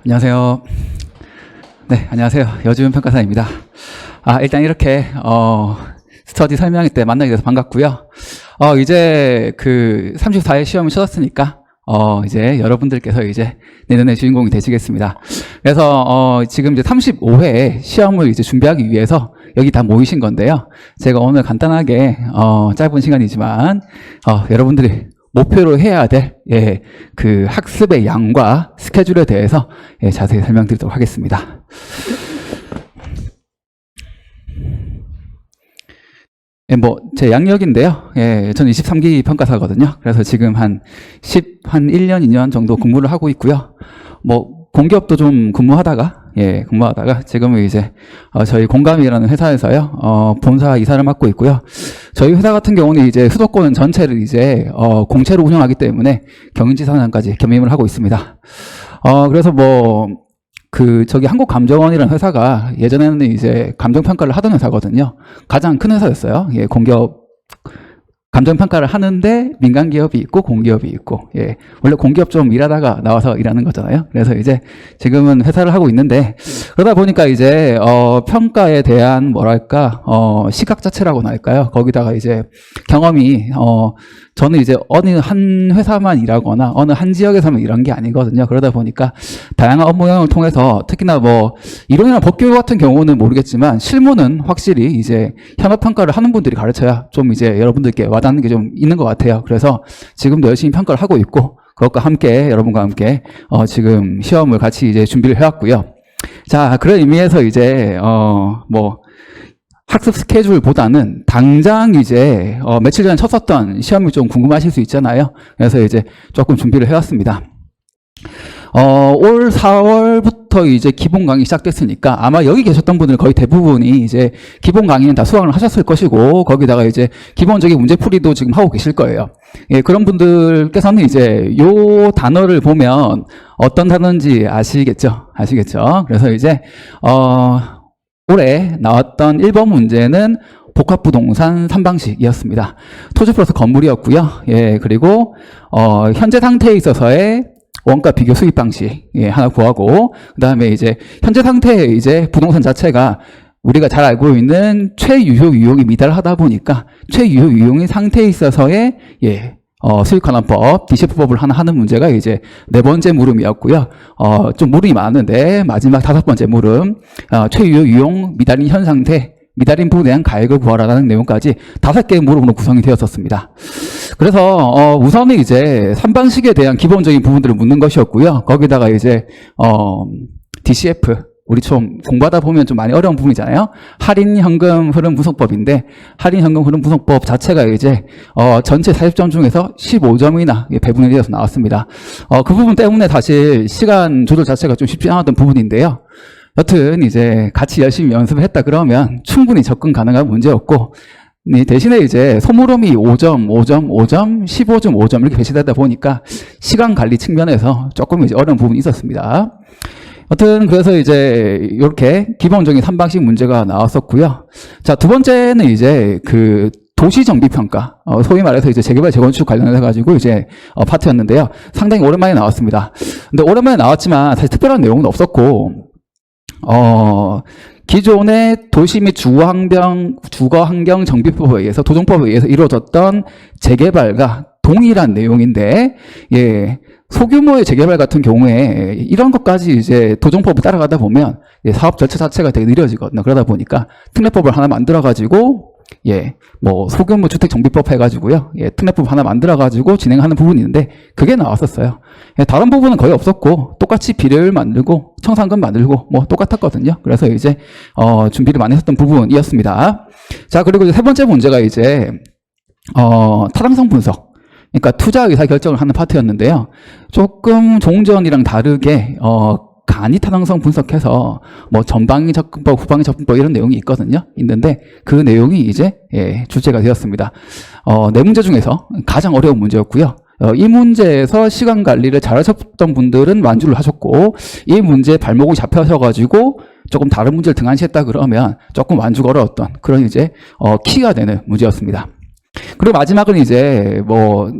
안녕하세요. 네, 안녕하세요. 여주은 평가사입니다. 일단 이렇게 스터디 설명회 때 만나게 돼서 반갑고요. 이제 그 34회 시험을 치렀으니까 이제 여러분들께서 이제 내년의 주인공이 되시겠습니다. 그래서 지금 이제 35회 시험을 이제 준비하기 위해서 여기 다 모이신 건데요. 제가 오늘 간단하게 짧은 시간이지만 여러분들이 목표로 해야 될 그 학습의 양과 스케줄에 대해서 자세히 설명드리도록 하겠습니다. 제 양력인데요. 저는 23기 평가사거든요. 그래서 지금 한 1년, 2년 정도 근무를 하고 있고요. 공기업도 좀 근무하다가 지금은 이제 저희 공감이라는 회사에서요 본사 이사를 맡고 있고요. 저희 회사 같은 경우는 이제 수도권 전체를 이제 공채로 운영하기 때문에 경인지사장까지 겸임을 하고 있습니다. 그래서 저기 한국감정원이라는 회사가 예전에는 이제 감정평가를 하던 회사거든요. 가장 큰 회사였어요. 공기업 감정평가를 하는데 민간기업이 있고 공기업이 있고, 원래 공기업 좀 일하다가 나와서 일하는 거잖아요. 그래서 이제 지금은 회사를 하고 있는데, 그러다 보니까 이제, 평가에 대한 시각 자체라고나 할까요? 거기다가 이제 경험이, 저는 이제 어느 한 회사만 일하거나 어느 한 지역에서만 일한 게 아니거든요. 그러다 보니까 다양한 업무 영역을 통해서 특히나 이론이나 법규 같은 경우는 모르겠지만 실무는 확실히 이제 현업평가를 하는 분들이 가르쳐야 좀 이제 여러분들께 와닿는 게 좀 있는 것 같아요. 그래서 지금도 열심히 평가를 하고 있고 그것과 함께 여러분과 함께 지금 시험을 같이 이제 준비를 해왔고요. 자, 그런 의미에서 이제 학습 스케줄보다는 당장 이제 며칠 전에 쳤었던 시험이 좀 궁금하실 수 있잖아요. 그래서 이제 조금 준비를 해왔습니다. 올 4월부터 이제 기본 강의 시작됐으니까 아마 여기 계셨던 분들 거의 대부분이 이제 기본 강의는 다 수강을 하셨을 것이고 거기다가 이제 기본적인 문제풀이도 지금 하고 계실 거예요. 그런 분들께서는 이제 요 단어를 보면 어떤 단어인지 아시겠죠? 그래서 이제 올해 나왔던 1번 문제는 복합부동산 3방식이었습니다. 토지 플러스 건물이었고요. 그리고 현재 상태에 있어서의 원가 비교 수입 방식 하나 구하고, 그다음에 이제 현재 상태의 이제 부동산 자체가 우리가 잘 알고 있는 최유효 유용이 미달하다 보니까 최유효 유용인 상태에 있어서의 수익환원법, DCF법을 하나 하는 문제가 이제 네 번째 물음이었고요. 좀 물음이 많은데 마지막 다섯 번째 물음, 최유효 유용 미달인 현 상태, 미달인 부분에 대한 가액을 구하라는 내용까지 5개의 물음으로 구성이 되었었습니다. 그래서 우선은 이제 3방식에 대한 기본적인 부분들을 묻는 것이었고요. 거기다가 이제 DCF, 우리 좀 공부하다 보면 좀 많이 어려운 부분이잖아요. 할인 현금 흐름 분석법인데 할인 현금 흐름 분석법 자체가 이제 전체 40점 중에서 15점이나 배분이 되어서 나왔습니다. 그 부분 때문에 사실 시간 조절 자체가 좀 쉽지 않았던 부분인데요. 여튼 이제 같이 열심히 연습을 했다 그러면 충분히 접근 가능한 문제였고, 대신에 이제 소물음이 5점, 5점, 5점, 15점, 5점 이렇게 배치되다 보니까 시간 관리 측면에서 조금 이제 어려운 부분이 있었습니다. 여튼 그래서 이제 이렇게 기본적인 3방식 문제가 나왔었고요. 자, 두 번째는 이제 그 도시 정비 평가, 소위 말해서 이제 재개발 재건축 관련해 가지고 이제 파트였는데요. 상당히 오랜만에 나왔습니다. 근데 오랜만에 나왔지만 사실 특별한 내용은 없었고, 기존의 도시 및 주거환경 정비법에 의해서 도정법에 의해서 이루어졌던 재개발과 동일한 내용인데, 소규모의 재개발 같은 경우에 이런 것까지 이제 도정법을 따라가다 보면 사업 절차 자체가 되게 느려지거든요. 그러다 보니까 특례법을 하나 만들어가지고 소규모 주택 정비법 해가지고요. 특례법 하나 만들어가지고 진행하는 부분이 있는데 그게 나왔었어요. 다른 부분은 거의 없었고 똑같이 비례율 만들고 청산금 만들고 똑같았거든요. 그래서 이제 준비를 많이 했었던 부분이었습니다. 자, 그리고 이제 세 번째 문제가 이제 타당성 분석. 그러니까 투자 의사 결정을 하는 파트였는데요. 조금 종전이랑 다르게 간이 타당성 분석해서 전방위 접근법, 후방위 접근법 이런 내용이 있는데 그 내용이 이제 주제가 되었습니다. 네 문제 중에서 가장 어려운 문제였고요. 이 문제에서 시간 관리를 잘 하셨던 분들은 완주를 하셨고, 이 문제에 발목이 잡혀셔가지고 조금 다른 문제를 등한시했다 그러면 조금 완주가 어려웠던 그런 이제 키가 되는 문제였습니다. 그리고 마지막은 이제 뭐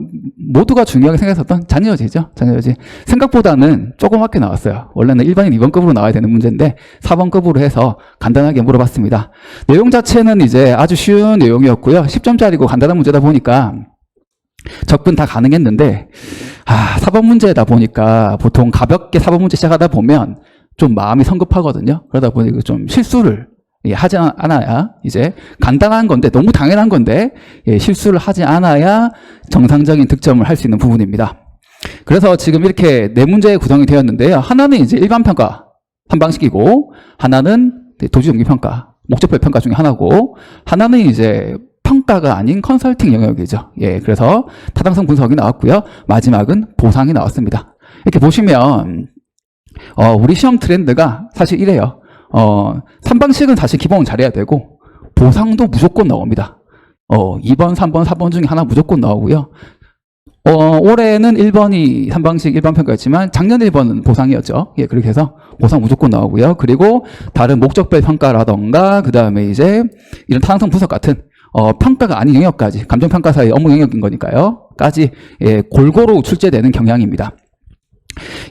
모두가 중요하게 생각했었던 잔여지죠. 잔여지. 생각보다는 조그맣게 나왔어요. 원래는 일반인 2번급으로 나와야 되는 문제인데 4번급으로 해서 간단하게 물어봤습니다. 내용 자체는 이제 아주 쉬운 내용이었고요. 10점짜리고 간단한 문제다 보니까 접근 다 가능했는데 4번 문제다 보니까 보통 가볍게 4번 문제 시작하다 보면 좀 마음이 성급하거든요. 그러다 보니까 좀 실수를 하지 않아야 이제 간단한 건데 너무 당연한 건데 실수를 하지 않아야 정상적인 득점을 할 수 있는 부분입니다. 그래서 지금 이렇게 네 문제 구성이 되었는데요. 하나는 이제 일반평가 한 방식이고 하나는 도지정기평가 목적별 평가 중에 하나고 하나는 이제 평가가 아닌 컨설팅 영역이죠. 그래서 타당성 분석이 나왔고요. 마지막은 보상이 나왔습니다. 이렇게 보시면 우리 시험 트렌드가 사실 이래요. 3방식은 사실 기본 잘해야 되고 보상도 무조건 나옵니다. 2번, 3번, 4번 중에 하나 무조건 나오고요. 올해는 1번이 3방식 일반평가였지만 작년 1번은 보상이었죠. 그렇게 해서 보상 무조건 나오고요. 그리고 다른 목적별 평가라던가 그 다음에 이제 이런 타당성 분석 같은 평가가 아닌 영역까지 감정평가사의 업무 영역인 거니까요. 까지 골고루 출제되는 경향입니다.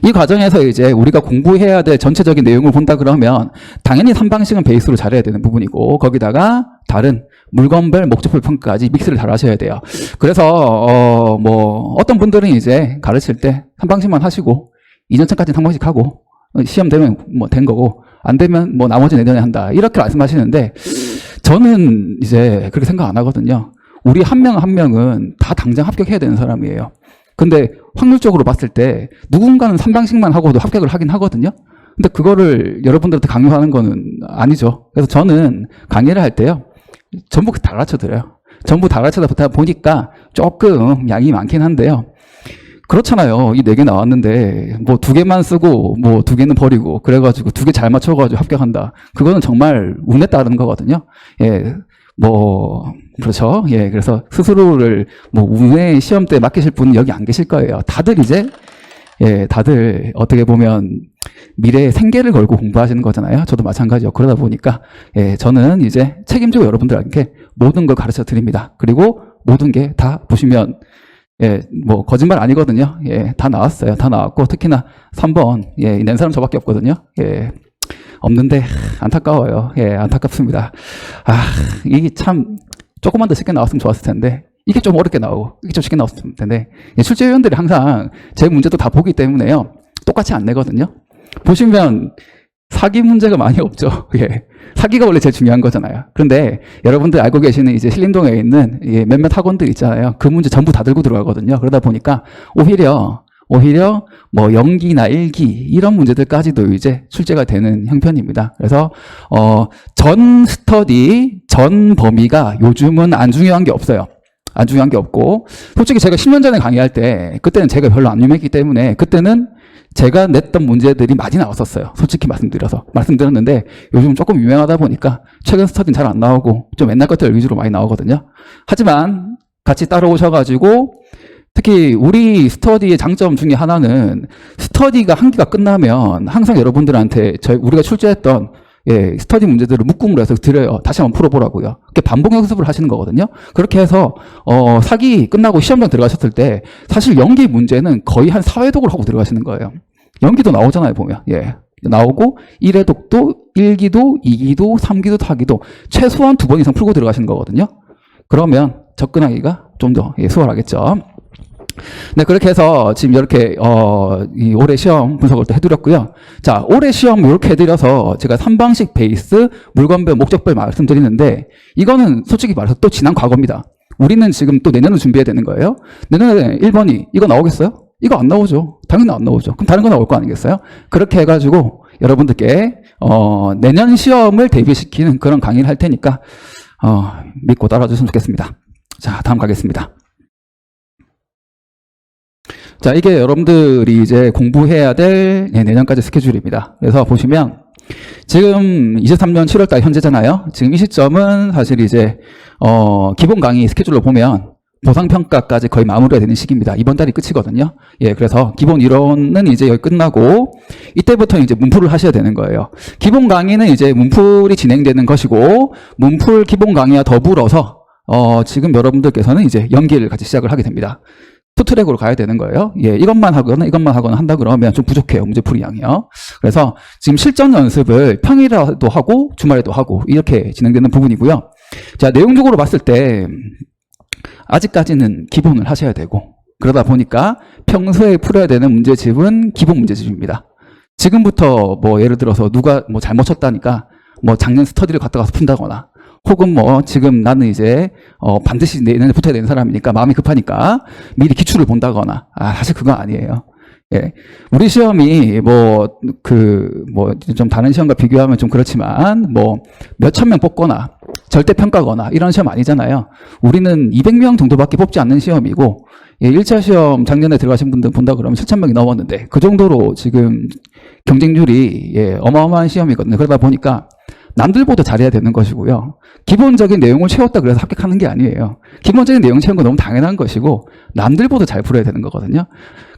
이 과정에서 이제 우리가 공부해야 될 전체적인 내용을 본다 그러면 당연히 3방식은 베이스로 잘해야 되는 부분이고 거기다가 다른 물건별 목적별 평가까지 믹스를 잘 하셔야 돼요. 그래서 뭐 어떤 분들은 이제 가르칠 때 3방식만 하시고 2년차까지 3방식 하고 시험 되면 뭐 된 거고 안 되면 뭐 나머지 내년에 한다 이렇게 말씀하시는데 저는 이제 그렇게 생각 안 하거든요. 우리 한 명 한 명은 다 당장 합격해야 되는 사람이에요. 근데 확률적으로 봤을 때 누군가는 3방식만 하고도 합격을 하긴 하거든요. 근데 그거를 여러분들한테 강요하는 거는 아니죠. 그래서 저는 강의를 할 때요. 전부 다 가르쳐드려요. 전부 다 가르쳐다 보니까 조금 양이 많긴 한데요. 그렇잖아요. 이 4개 나왔는데 뭐 2개만 쓰고 뭐 2개는 버리고 그래가지고 2개 잘 맞춰가지고 합격한다. 그거는 정말 운에 따르는 거거든요. 뭐 그렇죠. 그래서 스스로를 뭐 운의 시험 때 맡기실 분은 여기 안 계실 거예요. 다들 이제 다들 어떻게 보면 미래의 생계를 걸고 공부하시는 거잖아요. 저도 마찬가지요. 그러다 보니까 저는 이제 책임지고 여러분들에게 모든 걸 가르쳐 드립니다. 그리고 모든 게 다 보시면 뭐 거짓말 아니거든요. 다 나왔어요. 다 나왔고 특히나 3번 낸 사람 저밖에 없거든요. 없는데 안타까워요. 안타깝습니다. 이게 참 조금만 더 쉽게 나왔으면 좋았을 텐데 이게 좀 어렵게 나오고 이게 좀 쉽게 나왔을 텐데 출제위원들이 항상 제 문제도 다 보기 때문에요. 똑같이 안 내거든요. 보시면 사기 문제가 많이 없죠. 사기가 원래 제일 중요한 거잖아요. 그런데 여러분들 알고 계시는 이제 신림동에 있는 몇몇 학원들 있잖아요. 그 문제 전부 다 들고 들어가거든요. 그러다 보니까 오히려 뭐 연기나 일기 이런 문제들까지도 이제 출제가 되는 형편입니다. 그래서 전 스터디, 전 범위가 요즘은 안 중요한 게 없어요. 안 중요한 게 없고 솔직히 제가 10년 전에 강의할 때 그때는 제가 별로 안 유명했기 때문에 그때는 제가 냈던 문제들이 많이 나왔었어요. 솔직히 말씀드렸는데 요즘 조금 유명하다 보니까 최근 스터디는 잘 안 나오고 좀 옛날 것들 위주로 많이 나오거든요. 하지만 같이 따라오셔가지고 특히 우리 스터디의 장점 중에 하나는 스터디가 한 기가 끝나면 항상 여러분들한테 우리가 출제했던 스터디 문제들을 묶음으로 해서 드려요. 다시 한번 풀어보라고요. 반복 연습을 하시는 거거든요. 그렇게 해서 사기 끝나고 시험장 들어가셨을 때 사실 연기 문제는 거의 한 4회독을 하고 들어가시는 거예요. 연기도 나오잖아요, 보면. 나오고 1회독도 1기도, 2기도, 3기도, 4기도 최소한 2번 이상 풀고 들어가시는 거거든요. 그러면 접근하기가 좀 더 수월하겠죠. 네, 그렇게 해서 지금 이렇게 이 올해 시험 분석을 또 해드렸고요. 자, 올해 시험 이렇게 해드려서 제가 3방식 베이스, 물건별, 목적별 말씀드리는데 이거는 솔직히 말해서 또 지난 과거입니다. 우리는 지금 또 내년을 준비해야 되는 거예요. 내년에 1번이 이거 나오겠어요? 이거 안 나오죠. 당연히 안 나오죠. 그럼 다른 거 나올 거 아니겠어요? 그렇게 해가지고 여러분들께 내년 시험을 대비시키는 그런 강의를 할 테니까 믿고 따라주시면 좋겠습니다. 자, 다음 가겠습니다. 자, 이게 여러분들이 이제 공부해야 될 내년까지 스케줄입니다. 그래서 보시면 지금 23년 7월달 현재잖아요. 지금 이 시점은 사실 이제 기본 강의 스케줄로 보면 보상평가까지 거의 마무리가 되는 시기입니다. 이번 달이 끝이거든요. 그래서 기본 이론은 이제 여기 끝나고 이때부터 이제 문풀을 하셔야 되는 거예요. 기본 강의는 이제 문풀이 진행되는 것이고 문풀 기본 강의와 더불어서 지금 여러분들께서는 이제 연기를 같이 시작을 하게 됩니다. 투트랙으로 가야 되는 거예요. 예, 이것만 하거나 한다 그러면 좀 부족해요. 문제풀이 양이요. 그래서 지금 실전 연습을 평일에도 하고 주말에도 하고 이렇게 진행되는 부분이고요. 자, 내용적으로 봤을 때 아직까지는 기본을 하셔야 되고, 그러다 보니까 평소에 풀어야 되는 문제집은 기본 문제집입니다. 지금부터 뭐 예를 들어서 누가 뭐 잘못 쳤다니까 뭐 작년 스터디를 갖다 가서 푼다거나, 혹은 뭐 지금 나는 이제 반드시 내년에 붙어야 되는 사람이니까 마음이 급하니까 미리 기출을 본다거나, 사실 그건 아니에요. 예. 우리 시험이 좀 다른 시험과 비교하면 좀 그렇지만 뭐 몇천 명 뽑거나 절대 평가거나 이런 시험 아니잖아요. 우리는 200명 정도밖에 뽑지 않는 시험이고, 예, 1차 시험 작년에 들어가신 분들 본다 그러면 7,000명이 넘었는데 그 정도로 지금 경쟁률이 어마어마한 시험이거든요. 그러다 보니까 남들보다 잘해야 되는 것이고요. 기본적인 내용을 채웠다 그래서 합격하는 게 아니에요. 기본적인 내용 채운 건 너무 당연한 것이고 남들보다 잘 풀어야 되는 거거든요.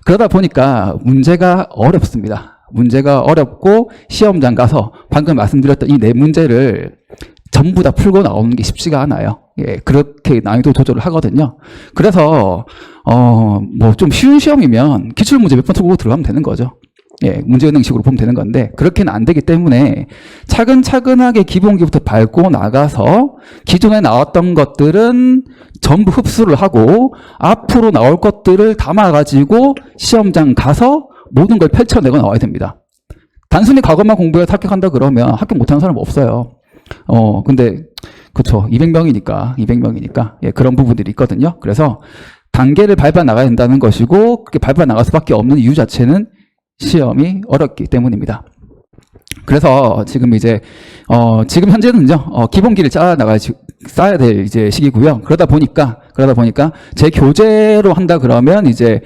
그러다 보니까 문제가 어렵습니다. 문제가 어렵고 시험장 가서 방금 말씀드렸던 이 네 문제를 전부 다 풀고 나오는 게 쉽지가 않아요. 예, 그렇게 난이도 조절을 하거든요. 그래서 뭐 좀 쉬운 시험이면 기출문제 몇 번 풀고 들어가면 되는 거죠. 예, 문제은행식으로 보면 되는 건데 그렇게는 안 되기 때문에 차근차근하게 기본기부터 밟고 나가서 기존에 나왔던 것들은 전부 흡수를 하고 앞으로 나올 것들을 담아가지고 시험장 가서 모든 걸 펼쳐내고 나와야 됩니다. 단순히 과거만 공부해서 합격한다 그러면 합격 못하는 사람 없어요. 근데 그쵸, 200명이니까 예, 그런 부분들이 있거든요. 그래서 단계를 밟아 나가야 된다는 것이고, 그렇게 밟아 나갈 수밖에 없는 이유 자체는 시험이 어렵기 때문입니다. 그래서 지금 이제 지금 현재는요 기본기를 쌓아야 될 이제 시기고요. 그러다 보니까 제 교재로 한다 그러면 이제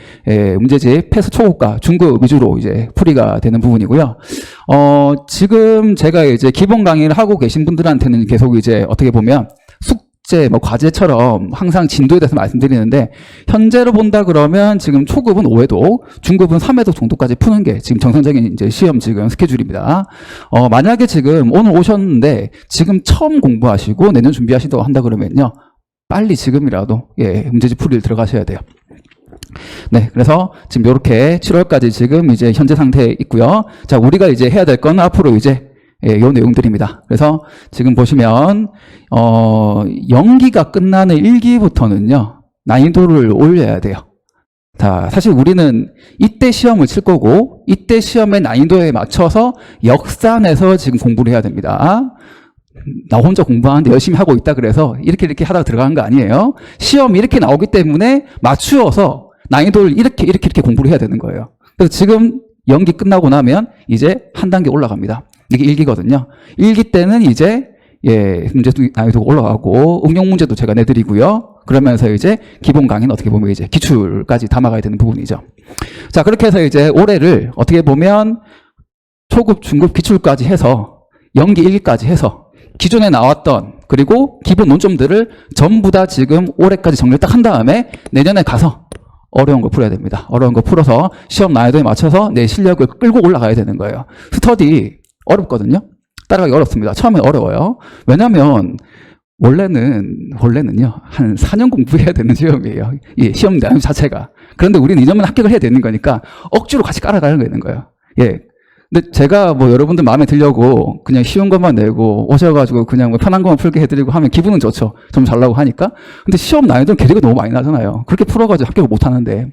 문제집 패스 초급과 중급 위주로 이제 풀이가 되는 부분이고요. 지금 제가 이제 기본 강의를 하고 계신 분들한테는 계속 이제 어떻게 보면 숙제, 뭐 과제처럼 항상 진도에 대해서 말씀드리는데, 현재로 본다 그러면 지금 초급은 5회독, 중급은 3회독 정도까지 푸는 게 지금 정상적인 이제 시험 지금 스케줄입니다. 만약에 지금 오늘 오셨는데 지금 처음 공부하시고 내년 준비하시다고 한다 그러면요, 빨리 지금이라도 문제집 풀이를 들어가셔야 돼요. 네, 그래서 지금 이렇게 7월까지 지금 이제 현재 상태에 있고요. 자, 우리가 이제 해야 될 건 앞으로 이제 요 내용들입니다. 그래서 지금 보시면 연기가 끝나는 1기부터는요 난이도를 올려야 돼요. 자, 사실 우리는 이때 시험을 칠 거고 이때 시험의 난이도에 맞춰서 역산해서 지금 공부를 해야 됩니다. 나 혼자 공부하는데 열심히 하고 있다 그래서 이렇게 하다가 들어가는 거 아니에요. 시험이 이렇게 나오기 때문에 맞추어서 난이도를 이렇게 공부를 해야 되는 거예요. 그래서 지금 연기 끝나고 나면 이제 한 단계 올라갑니다. 이게 1기거든요. 1기 때는 이제 문제도 난이도가 올라가고 응용 문제도 제가 내드리고요. 그러면서 이제 기본 강의는 어떻게 보면 이제 기출까지 담아가야 되는 부분이죠. 자, 그렇게 해서 이제 올해를 어떻게 보면 초급, 중급, 기출까지 해서 연기 1기까지 해서 기존에 나왔던 그리고 기본 논점들을 전부 다 지금 올해까지 정리를 딱 한 다음에 내년에 가서 어려운 거 풀어야 됩니다. 어려운 거 풀어서 시험 난이도에 맞춰서 내 실력을 끌고 올라가야 되는 거예요. 스터디 어렵거든요. 따라가기 어렵습니다. 처음에 어려워요. 왜냐하면 원래는요 한 4년 공부해야 되는 시험이에요. 이 시험 난이도 자체가. 그런데 우리는 2년만 합격을 해야 되는 거니까 억지로 같이 깔아가는 거예요. 예. 근데 제가 뭐 여러분들 마음에 들려고 그냥 쉬운 것만 내고 오셔가지고 그냥 뭐 편한 것만 풀게 해드리고 하면 기분은 좋죠. 좀 잘나고 하니까. 근데 시험 난이도는 계리가 너무 많이 나잖아요. 그렇게 풀어가지고 합격을 못 하는데.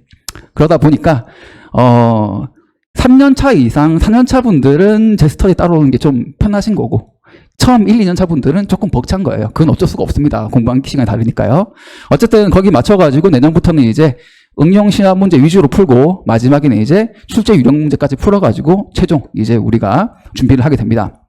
그러다 보니까 3년차 이상 4년차 분들은 제 스터디 따라오는 게 좀 편하신 거고, 처음 1, 2년차 분들은 조금 벅찬 거예요. 그건 어쩔 수가 없습니다. 공부하는 시간이 다르니까요. 어쨌든 거기 맞춰가지고 내년부터는 이제 응용 시험 문제 위주로 풀고 마지막에는 이제 출제 유형 문제까지 풀어가지고 최종 이제 우리가 준비를 하게 됩니다.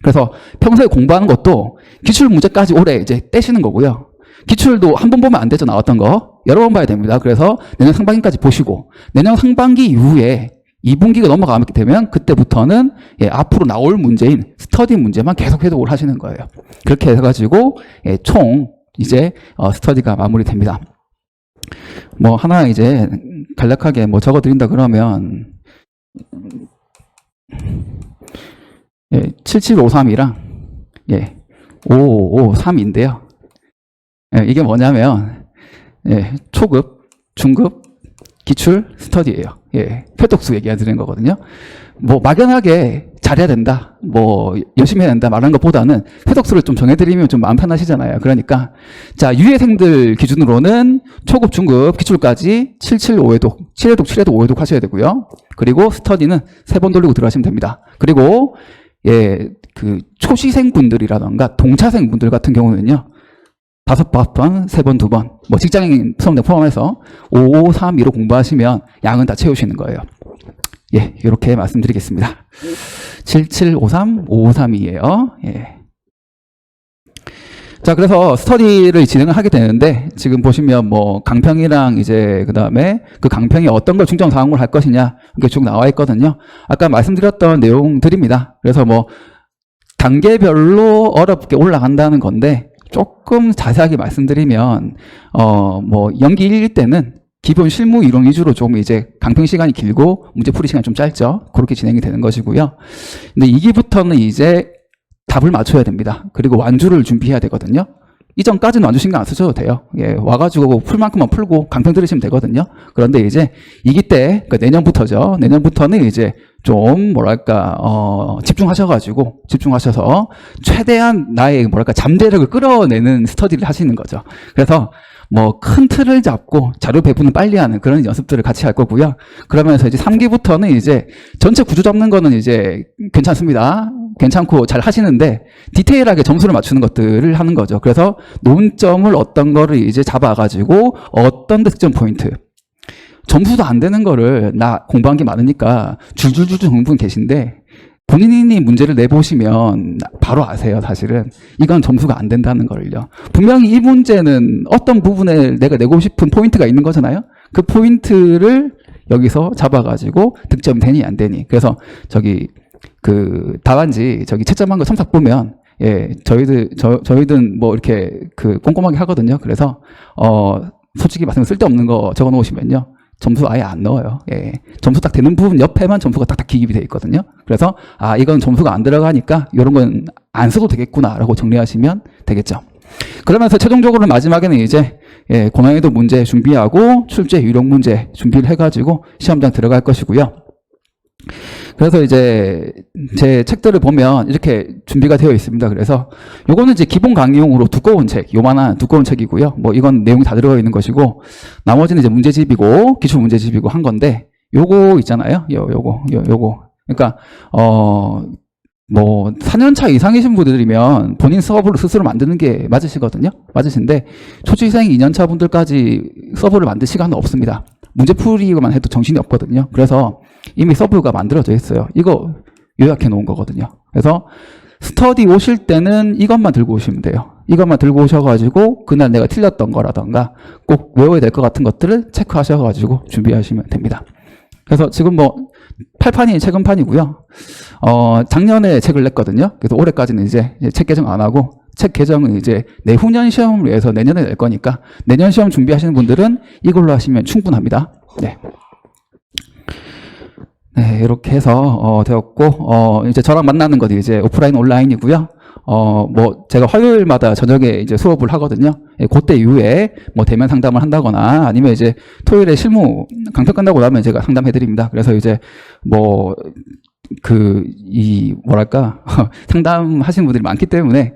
그래서 평소에 공부하는 것도 기출 문제까지 올해 이제 떼시는 거고요. 기출도 한 번 보면 안 되죠. 나왔던 거 여러 번 봐야 됩니다. 그래서 내년 상반기까지 보시고 내년 상반기 이후에 2분기가 넘어가게 되면 그때부터는 앞으로 나올 문제인 스터디 문제만 계속 해독을 하시는 거예요. 그렇게 해가지고 총 이제 스터디가 마무리됩니다. 뭐 하나 이제 간략하게 뭐 적어드린다 그러면 7753이랑 5553인데요. 예, 이게 뭐냐면, 예, 초급, 중급, 기출, 스터디예요. 예, 표독수 얘기하는 거거든요. 뭐 막연하게 잘해야 된다, 뭐 열심히 해야 된다 말하는 것보다는 표독수를 좀 정해드리면 좀 마음 편하시잖아요. 그러니까 자, 유예생들 기준으로는 초급, 중급, 기출까지 775회독, 7회독, 7회독, 5회독 하셔야 되고요. 그리고 스터디는 3번 돌리고 들어가시면 됩니다. 그리고 예, 그 초시생분들이라던가 동차생분들 같은 경우는요, 5번, 3번, 2번, 뭐 직장인 수험생 포함해서 5532로 공부하시면 양은 다 채우시는 거예요. 예, 이렇게 말씀드리겠습니다. 7753, 5532예요. 예. 자, 그래서 스터디를 진행을 하게 되는데, 지금 보시면 뭐 강평이랑 이제 그 다음에 그 강평이 어떤 걸 중점 사항으로 할 것이냐, 이게 쭉 나와 있거든요. 아까 말씀드렸던 내용들입니다. 그래서 뭐 단계별로 어렵게 올라간다는 건데, 조금 자세하게 말씀드리면, 뭐 연기 1 때는 기본 실무 이론 위주로 좀 이제 강평 시간이 길고 문제 풀이 시간이 좀 짧죠. 그렇게 진행이 되는 것이고요. 근데 2기부터는 이제 답을 맞춰야 됩니다. 그리고 완주를 준비해야 되거든요. 이전까지는 완주 신경 안 쓰셔도 돼요. 예, 와가지고 풀 만큼만 풀고 강평 들으시면 되거든요. 그런데 이제 2기 때, 그러니까 내년부터죠. 내년부터는 이제 좀 뭐랄까 집중하셔서 최대한 나의 뭐랄까 잠재력을 끌어내는 스터디를 하시는 거죠. 그래서 뭐 큰 틀을 잡고 자료 배분을 빨리 하는 그런 연습들을 같이 할 거고요. 그러면서 이제 3기부터는 이제 전체 구조 잡는 거는 이제 괜찮습니다. 괜찮고 잘 하시는데 디테일하게 점수를 맞추는 것들을 하는 거죠. 그래서 논점을 어떤 거를 이제 잡아가지고 어떤 득점 포인트, 점수도 안 되는 거를 나 공부한 게 많으니까 줄줄줄 공부는 계신데 본인이 문제를 내보시면 바로 아세요. 사실은 이건 점수가 안 된다는 걸요. 분명히 이 문제는 어떤 부분에 내가 내고 싶은 포인트가 있는 거잖아요. 그 포인트를 여기서 잡아가지고 득점이 되니 안 되니. 그래서 저기 그 답안지 저기 채점한 거 첨삭 보면 예, 저희든 뭐 이렇게 그 꼼꼼하게 하거든요. 그래서 솔직히 말하면 쓸데없는 거 적어 놓으시면요, 점수 아예 안 넣어요. 예. 점수 딱 되는 부분 옆에만 점수가 딱딱 기입이 돼 있거든요. 그래서 아, 이건 점수가 안 들어가니까 이런 건 안 써도 되겠구나라고 정리하시면 되겠죠. 그러면서 최종적으로 마지막에는 이제 예, 고난이도 문제 준비하고 출제 유형 문제 준비를 해가지고 시험장 들어갈 것이고요. 그래서 이제 제 책들을 보면 이렇게 준비가 되어 있습니다. 그래서 요거는 이제 기본 강의용으로 두꺼운 책, 요만한 두꺼운 책이고요. 뭐 이건 내용이 다 들어가 있는 것이고, 나머지는 이제 문제집이고 기출 문제집이고 한 건데, 요거 있잖아요. 요거. 그러니까 뭐 4년차 이상이신 분들이면 본인 서버를 스스로 만드는 게 맞으시거든요. 맞으신데 초취생 2년차 분들까지 서버를 만들 시간은 없습니다. 문제풀이만 해도 정신이 없거든요. 그래서 이미 서브가 만들어져 있어요. 이거 요약해 놓은 거거든요. 그래서 스터디 오실 때는 이것만 들고 오시면 돼요. 이것만 들고 오셔가지고 그날 내가 틀렸던 거라던가 꼭 외워야 될 것 같은 것들을 체크하셔가지고 준비하시면 됩니다. 그래서 지금 뭐 8판이 최근판이고요. 작년에 책을 냈거든요. 그래서 올해까지는 이제 책 개정 안 하고, 책 개정은 이제 내후년 시험을 위해서 내년에 낼 거니까 내년 시험 준비하시는 분들은 이걸로 하시면 충분합니다. 네. 네, 이렇게 해서 되었고, 이제 저랑 만나는 것이 이제 오프라인 온라인이고요. 뭐 제가 화요일마다 저녁에 이제 수업을 하거든요. 예, 그때 이후에 뭐 대면 상담을 한다거나 아니면 이제 토요일에 실무 강좌 끝나고 나면 제가 상담해 드립니다. 그래서 이제 뭐 뭐랄까 상담하시는 분들이 많기 때문에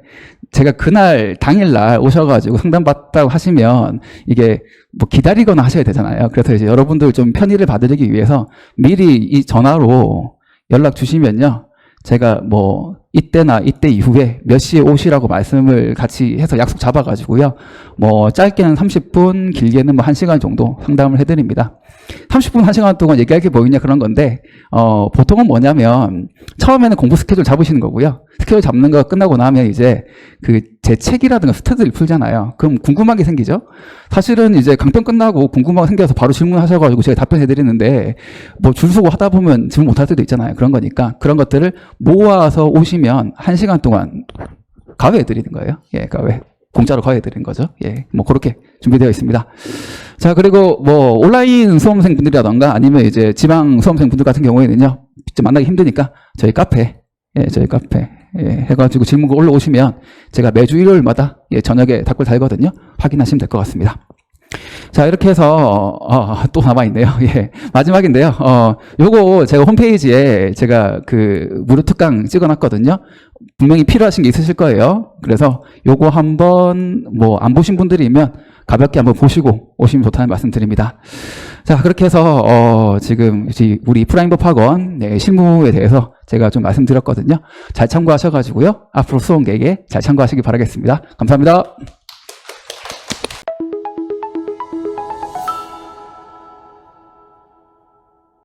제가 그날 당일날 오셔가지고 상담받다고 하시면 이게 뭐 기다리거나 하셔야 되잖아요. 그래서 이제 여러분들 좀 편의를 봐드리기 위해서 미리 이 전화로 연락 주시면요, 제가 뭐 이때나 이때 이후에 몇 시에 오시라고 말씀을 같이 해서 약속 잡아가지고요, 뭐 짧게는 30분, 길게는 뭐 1시간 정도 상담을 해드립니다. 30분, 1시간 동안 얘기할 게 뭐 있냐 그런 건데, 보통은 뭐냐면 처음에는 공부 스케줄 잡으시는 거고요. 스케줄 잡는 거 끝나고 나면 이제 제 책이라든가 스터디를 풀잖아요. 그럼 궁금한 게 생기죠. 사실은 이제 강평 끝나고 궁금한 게 생겨서 바로 질문하셔가지고 제가 답변해 드리는데 뭐 줄 서고 하다 보면 질문 못 할 때도 있잖아요. 그런 거니까 그런 것들을 모아서 오시면 1시간 동안 가외해 드리는 거예요. 예, 가외. 공짜로 가외해 드리는 거죠. 예, 뭐 그렇게 준비되어 있습니다. 자, 그리고 뭐 온라인 수험생 분들이라던가 아니면 이제 지방 수험생 분들 같은 경우에는요, 직접 만나기 힘드니까 저희 카페, 예, 저희 카페 해가지고 질문가 올라오시면 제가 매주 일요일마다 저녁에 댓글 달거든요. 확인하시면 될 것 같습니다. 자, 이렇게 해서 또 남아있네요. 예, 마지막인데요. 요거 제가 홈페이지에 제가 그 무료 특강 찍어놨거든요. 분명히 필요하신 게 있으실 거예요. 그래서 요거 한번 뭐 안 보신 분들이면 가볍게 한번 보시고 오시면 좋다는 말씀 드립니다. 자, 그렇게 해서 지금 우리 프라임법 학원 실무에 대해서 제가 좀 말씀드렸거든요. 잘 참고하셔가지고요. 앞으로 수업계획에 잘 참고하시기 바라겠습니다. 감사합니다.